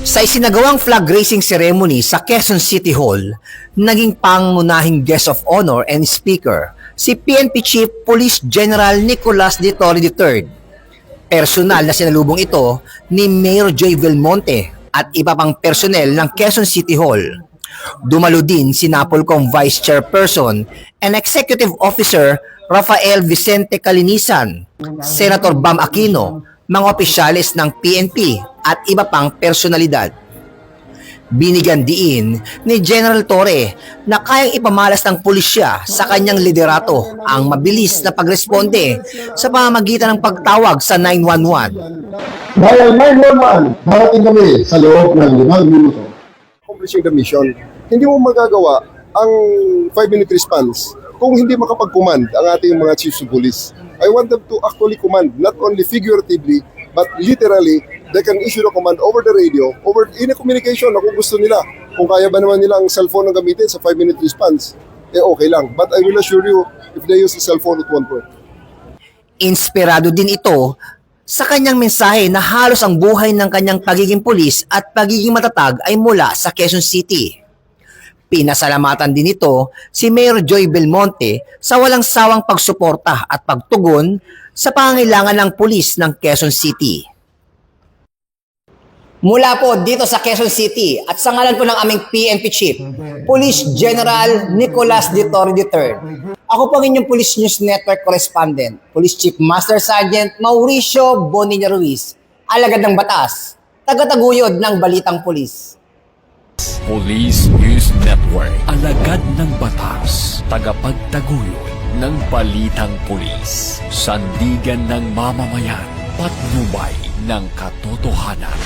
Sa isinagawang flag raising ceremony sa Quezon City Hall, naging pangunahing guest of honor and speaker si PNP Chief Police General Nicolas de Torre III. Personal na sinalubong ito ni Mayor Joy Belmonte at iba pang personnel ng Quezon City Hall. Dumalo din si Napolcom Vice Chairperson and Executive Officer Rafael Vicente Calinisan, Senator Bam Aquino, mga opisyalis ng PNP at iba pang personalidad. Binigyan diin ni General Torre na kayang ipamalas ng pulisya sa kanyang liderato ang mabilis na pagresponde sa pamamagitan ng pagtawag sa 911. Dahil 911, darating kami sa loob ng 5 minuto. Accomplishing the mission, hindi mo magagawa ang 5-minute response kung hindi makapag-command ang ating mga chiefs of police. I want them to actually command, not only figuratively, but literally, they can issue the command over the radio, over in a communication na kung gusto nila. Kung kaya ba naman nila ang cellphone na gamitin sa 5-minute response, okay lang. But I will assure you, if they use the cellphone, it won't work. Inspirado din ito sa kanyang mensahe na halos ang buhay ng kanyang pagiging pulis at pagiging matatag ay mula sa Quezon City. Pinasalamatan din ito si Mayor Joy Belmonte sa walang sawang pagsuporta at pagtugon sa pangangailangan ng pulis ng Quezon City. Mula po dito sa Quezon City at sa ngalan po ng aming PNP Chief, Police General Nicolas de Torre III. Ako po ang inyong Police News Network Correspondent, Police Chief Master Sergeant Mauricio Bonilla Ruiz, alagad ng batas, tagataguyod ng Balitang Pulis. Police News Network, alagad ng batas, tagapagtaguyod ng Balitang Pulis, sandigan ng mamamayan, patnubay ng katotohanan.